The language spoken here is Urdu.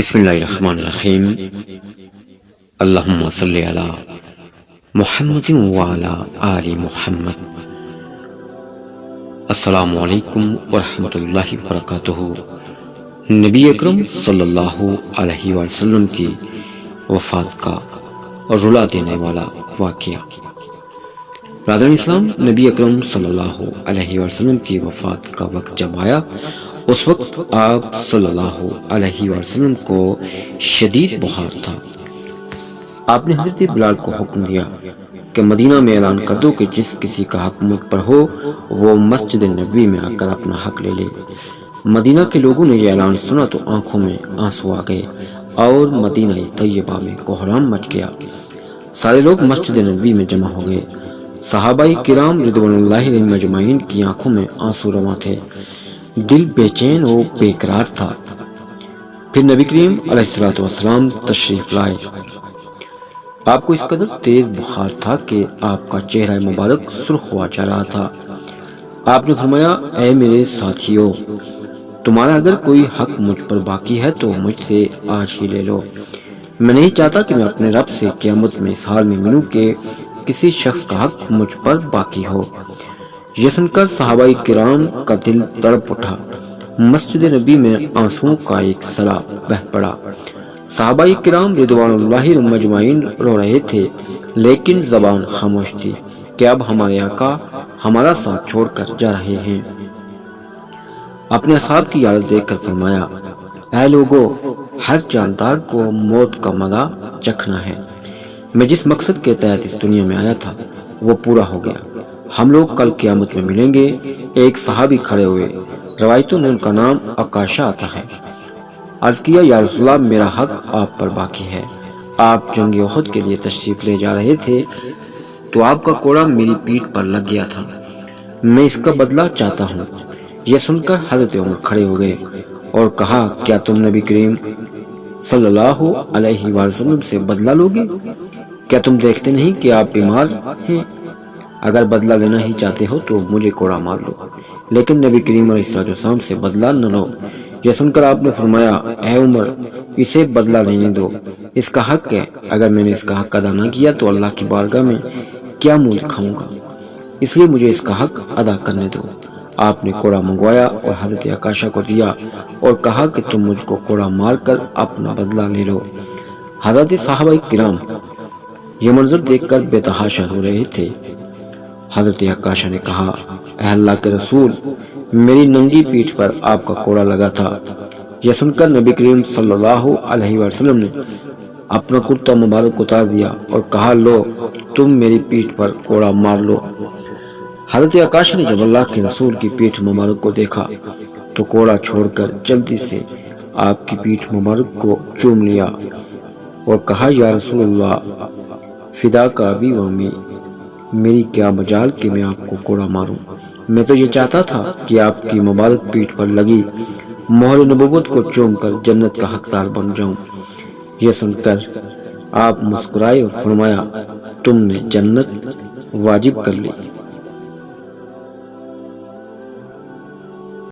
بسم اللہ الرحمن الرحیم۔ اللہم صلی علی محمد وعلی آل محمد۔ السلام علیکم ورحمۃ اللہ وبرکاتہ۔ نبی اکرم صلی اللہ علیہ وسلم کی وفات کا رلا دینے والا واقعہ۔ برادران اسلام، نبی اکرم صلی اللہ علیہ وسلم کی وفات کا وقت جب آیا، اس وقت آپ صلی اللہ علیہ وسلم کو شدید بخار تھا۔ آپ نے حضرت بلال کو حکم دیا کہ مدینہ میں اعلان کر دو کہ جس کسی کا حق مجھ پر ہو وہ مسجد نبوی میں آ کر اپنا حق لے لے۔ مدینہ کے لوگوں نے یہ اعلان سنا تو آنکھوں میں آنسو آ گئے اور مدینہ طیبہ میں کوہرام مچ گیا۔ سارے لوگ مسجد نبوی میں جمع ہو گئے۔ صحابہ کرام رضوان اللہ علیہم اجمعین کی آنکھوں میں آنسو رواں تھے، دل بے چین و بے قرار تھا۔ پھر نبی کریم علیہ السلام تشریف لائے۔ آپ کو اس قدر تیز بخار تھا کہ آپ کا چہرہ مبارک سرخ ہوا جا رہا تھا۔ آپ نے فرمایا، اے میرے ساتھیو، تمہارا اگر کوئی حق مجھ پر باقی ہے تو مجھ سے آج ہی لے لو۔ میں نہیں چاہتا کہ میں اپنے رب سے قیامت میں اس حال میں ملوں کہ کسی شخص کا حق مجھ پر باقی ہو۔ یہ سن کر صحابہ کرام کا دل تڑپ اٹھا۔ مسجد نبی میں آنسوؤں کا ایک سیلاب بہہ پڑا۔ صحابہ کرام رضوان اللہ علیہم اجمعین رو رہے تھے، لیکن زبان خاموش تھی کہ اب ہمارے آقا ہمارا ساتھ چھوڑ کر جا رہے ہیں۔ اپنے اصحاب کی حالت دیکھ کر فرمایا، اے لوگو، ہر جاندار کو موت کا مزہ چکھنا ہے۔ میں جس مقصد کے تحت اس دنیا میں آیا تھا وہ پورا ہو گیا۔ ہم لوگ کل قیامت میں ملیں گے۔ ایک صحابی کھڑے ہوئے، روایتوں میں ان کا نام عکاشہ آتا ہے۔ عرض کیا، یا رسول اللہ، میرا حق آپ پر باقی ہے۔ آپ جنگ احد کے لیے تشریف لے جا رہے تھے تو آپ کا کوڑا میری پیٹھ پر لگ گیا تھا، میں اس کا بدلہ چاہتا ہوں۔ یہ سن کر حضرت عمر کھڑے ہو گئے اور کہا، کیا تم نبی کریم صلی اللہ علیہ وسلم سے بدلہ لوگے؟ کیا تم دیکھتے نہیں کہ آپ بیمار ہیں؟ اگر بدلہ لینا ہی چاہتے ہو تو مجھے کوڑا مار لو، لیکن نبی کریم علیہ السلام سے بدلہ نہ لو۔ یہ سن کر آپ نے فرمایا، اے عمر، اسے بدلہ لینے دو، اس کا حق ہے۔ اگر میں نے اس کا حق ادا نہ کیا تو اللہ کی بارگاہ میں کیا منہ دکھاؤں گا، اس لیے مجھے اس کا حق ادا کرنے دو۔ آپ نے کوڑا منگوایا اور حضرت عکاشہ کو دیا اور کہا کہ تم مجھ کو کوڑا مار کر اپنا بدلہ لے لو۔ حضرت صحابہ کرام یہ منظر دیکھ کر بے تحاشا رو رہے تھے۔ حضرت عکاشہ نے کہا، اے اللہ کے رسول، میری ننگی پیٹھ پر آپ کا کوڑا لگا تھا۔ یہ سن کر نبی کریم صلی اللہ علیہ وسلم نے اپنا کرتا مبارک اتار دیا اور کہا، لو، تم میری پیٹھ پر کوڑا مار لو۔ حضرت عکاشہ نے جب اللہ کے رسول کی پیٹھ مبارک کو دیکھا تو کوڑا چھوڑ کر جلدی سے آپ کی پیٹھ مبارک کو چوم لیا اور کہا، یا رسول اللہ، فدا کا ابی و امی، میری کیا مجال کہ میں آپ کو کوڑا ماروں۔ میں تو یہ چاہتا تھا کہ آپ کی مبارک پیٹھ پر لگی مہر نبوت کو چوم کر جنت کا حقدار بن جاؤں۔ یہ سن کر آپ مسکرائے اور فرمایا، تم نے جنت واجب کر لی۔